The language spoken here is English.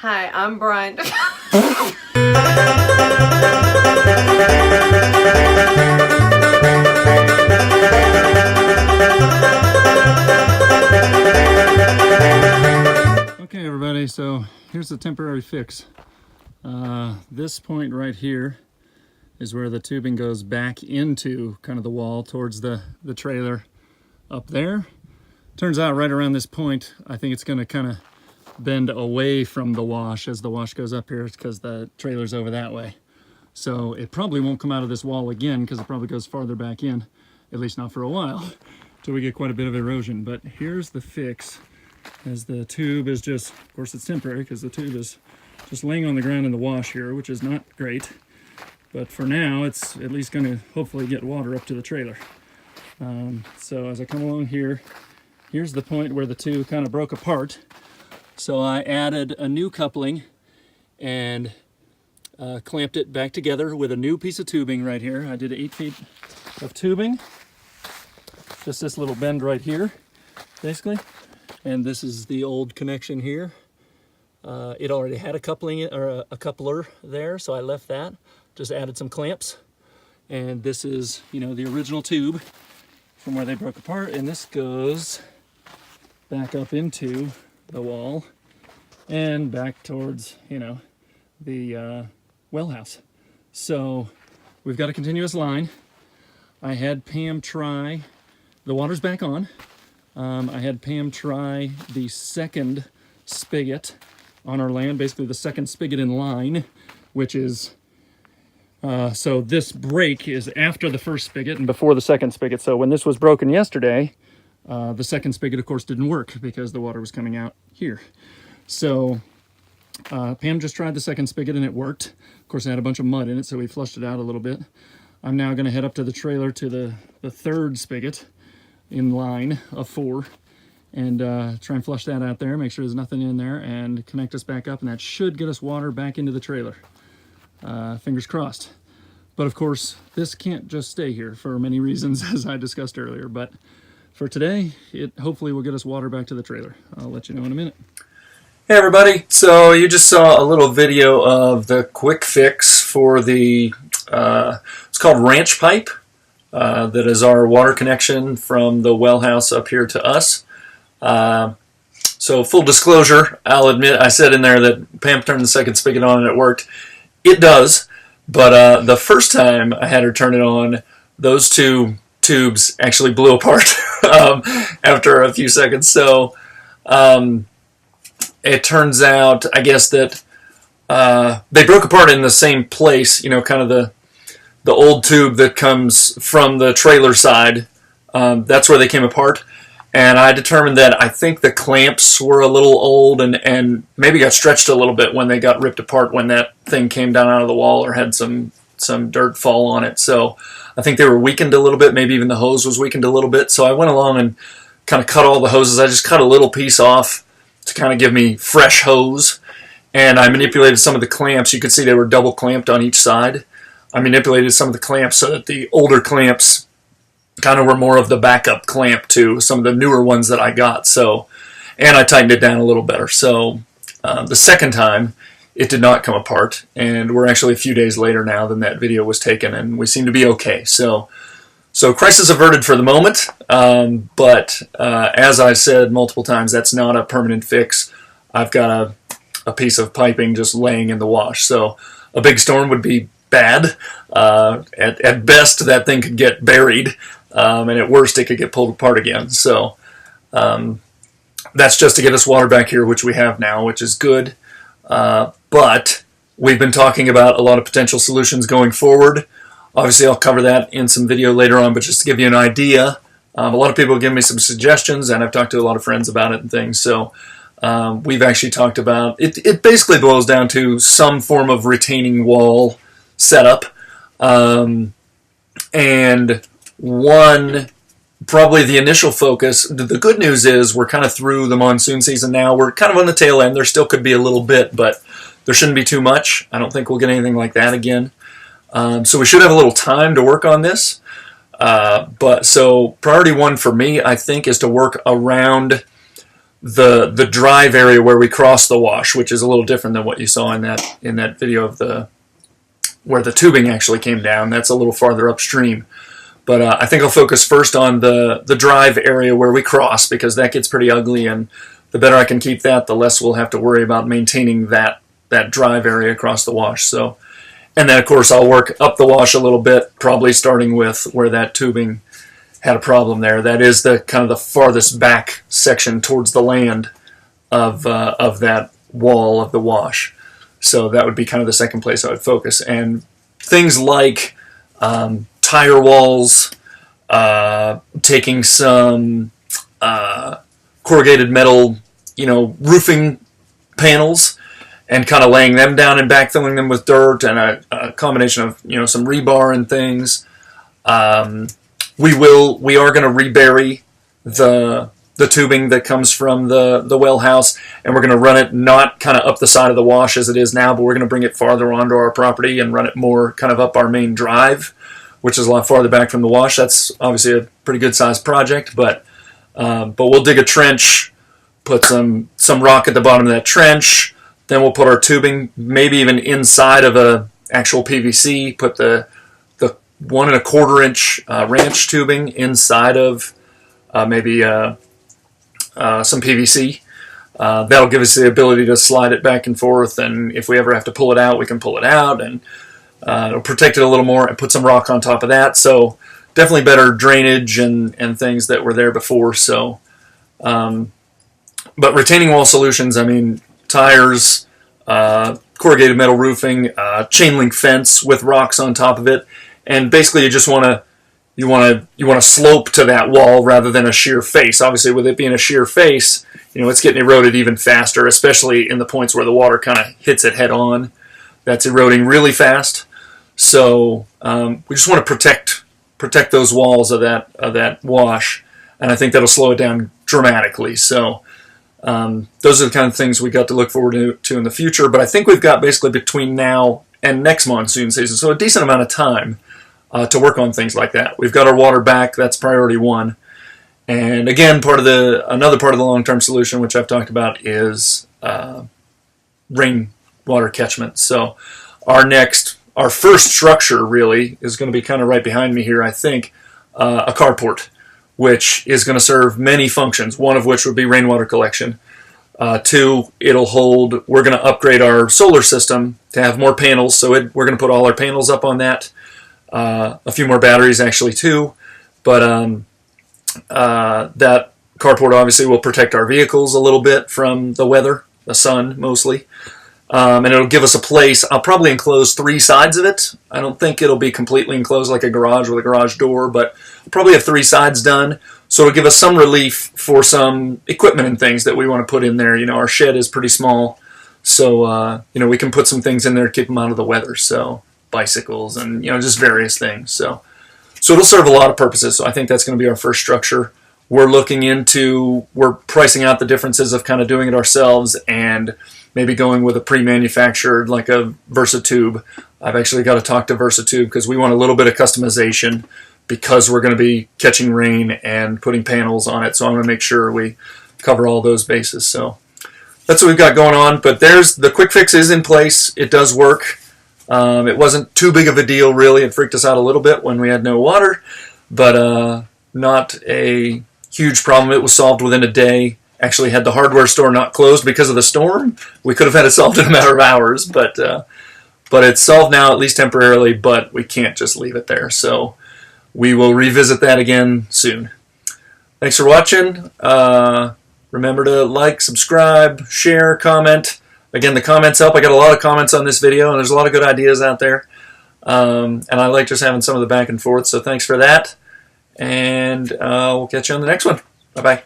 Hi, I'm Brian. Okay everybody, so here's the temporary fix. This point right here is where the tubing goes back into kind of the wall towards the trailer up there. Turns out right around this point, I think it's going to kind of bend away from the wash as the wash goes up here because the trailer's over that way. So it probably won't come out of this wall again because it probably goes farther back in, at least not for a while, till we get quite a bit of erosion. But here's the fix. As the tube is just, of course it's temporary because the tube is just laying on the ground in the wash here, which is not great. But for now, it's at least going to hopefully get water up to the trailer. So as I come along here, here's the point where the two kind of broke apart. So I added a new coupling and clamped it back together with a new piece of tubing right here. I did 8 feet of tubing, just this little bend right here, basically. And this is the old connection here. It already had a coupling or a coupler there, so I left that. Just added some clamps. And this is, you know, the original tube from where they broke apart. And this goes back up into the wall and back towards, you know, the well house. So we've got a continuous line. I had Pam try, the water's back on. I had Pam try the second spigot on our land, basically the second spigot in line, which is, so this break is after the first spigot and before the second spigot. So when this was broken yesterday, the second spigot, of course, didn't work because the water was coming out here. So Pam just tried the second spigot and it worked. Of course, it had a bunch of mud in it, so we flushed it out a little bit. I'm now going to head up to the trailer to the third spigot in line of 4 and try and flush that out there, make sure there's nothing in there, and connect us back up, and that should get us water back into the trailer. Fingers crossed. But of course, this can't just stay here for many reasons, as I discussed earlier. But for today, it hopefully will get us water back to the trailer. I'll let you know in a minute. Hey everybody, so you just saw a little video of the quick fix for the, it's called ranch pipe. That is our water connection from the well house up here to us. So full disclosure, I'll admit I said in there that Pam turned the second spigot on and it worked. It does, but the first time I had her turn it on, those two tubes actually blew apart after a few seconds. So it turns out, I guess, that they broke apart in the same place, you know, kind of the old tube that comes from the trailer side. That's where they came apart. And I determined that I think the clamps were a little old and maybe got stretched a little bit when they got ripped apart when that thing came down out of the wall or had some dirt fall on it. So I think they were weakened a little bit. Maybe even the hose was weakened a little bit. So I went along and kind of cut all the hoses. I just cut a little piece off to kind of give me fresh hose. And I manipulated some of the clamps. You could see they were double clamped on each side. I manipulated some of the clamps so that the older clamps kind of were more of the backup clamp to some of the newer ones that I got. So, and I tightened it down a little better. So the second time, it did not come apart. And we're actually a few days later now than that video was taken, and we seem to be okay. So crisis averted for the moment. But as I said multiple times, that's not a permanent fix. I've got a piece of piping just laying in the wash. So a big storm would be bad. At best, that thing could get buried, and at worst, it could get pulled apart again. So that's just to get us water back here, which we have now, which is good. But we've been talking about a lot of potential solutions going forward. Obviously, I'll cover that in some video later on, but just to give you an idea, a lot of people have given me some suggestions, and I've talked to a lot of friends about it and things. So we've actually talked about it. It basically boils down to some form of retaining wall setup, and probably the initial focus. The good news is we're kind of through the monsoon season now. We're kind of on the tail end. There still could be a little bit, but there shouldn't be too much. I don't think we'll get anything like that again. So we should have a little time to work on this. But so priority 1 for me, I think, is to work around the drive area where we cross the wash, which is a little different than what you saw in that video of where the tubing actually came down. That's a little farther upstream. But I think I'll focus first on the drive area where we cross, because that gets pretty ugly, and the better I can keep that, the less we'll have to worry about maintaining that drive area across the wash. So, and then of course I'll work up the wash a little bit, probably starting with where that tubing had a problem there. That is the kind of the farthest back section towards the land of that wall of the wash. So that would be kind of the second place I would focus. And things like tire walls, taking some corrugated metal, roofing panels, and kind of laying them down and backfilling them with dirt and a combination of some rebar and things. We are going to rebury the tubing that comes from the well house, and we're going to run it not kind of up the side of the wash as it is now, but we're going to bring it farther onto our property and run it more kind of up our main drive, which is a lot farther back from the wash. That's obviously a pretty good sized project, but we'll dig a trench, put some rock at the bottom of that trench, then we'll put our tubing maybe even inside of a actual PVC, put the 1 1/4 inch ranch tubing inside of maybe some PVC. That'll give us the ability to slide it back and forth, and if we ever have to pull it out, we can pull it out, and it'll protect it a little more, and put some rock on top of that. So definitely better drainage and things that were there before. So, but retaining wall solutions, I mean, tires, corrugated metal roofing, chain link fence with rocks on top of it, and basically you just want to slope to that wall rather than a sheer face. Obviously, with it being a sheer face, it's getting eroded even faster, especially in the points where the water kind of hits it head on. That's eroding really fast. So we just want to protect those walls of that wash, and I think that'll slow it down dramatically. So those are the kind of things we got to look forward to in the future. But I think we've got basically between now and next monsoon season, so a decent amount of time to work on things like that. We've got our water back. That's priority one. And again, another part of the long-term solution, which I've talked about, is rainwater catchment. So our first structure really is going to be kind of right behind me here, I think, a carport, which is going to serve many functions, one of which would be rainwater collection. Two, we're going to upgrade our solar system to have more panels, so we're going to put all our panels up on that. A few more batteries actually too, but that carport obviously will protect our vehicles a little bit from the weather, the sun mostly. And it'll give us a place. I'll probably enclose 3 sides of it. I don't think it'll be completely enclosed like a garage with a garage door, but I'll probably have 3 sides done. So it'll give us some relief for some equipment and things that we want to put in there. Our shed is pretty small, so we can put some things in there to keep them out of the weather. So bicycles and just various things. So it'll serve a lot of purposes. So I think that's going to be our first structure. We're pricing out the differences of kind of doing it ourselves and maybe going with a pre-manufactured, like a VersaTube. I've actually got to talk to VersaTube because we want a little bit of customization because we're going to be catching rain and putting panels on it. So I'm going to make sure we cover all those bases. So that's what we've got going on. But the quick fix is in place. It does work. It wasn't too big of a deal, really. It freaked us out a little bit when we had no water, but not a huge problem. It was solved within a day. Actually had the hardware store not closed because of the storm. We could have had it solved in a matter of hours, but it's solved now, at least temporarily, but we can't just leave it there. So we will revisit that again soon. Thanks for watching. Remember to like, subscribe, share, comment. Again, the comments help. I got a lot of comments on this video, and there's a lot of good ideas out there. And I like just having some of the back and forth, so thanks for that. And we'll catch you on the next one. Bye-bye.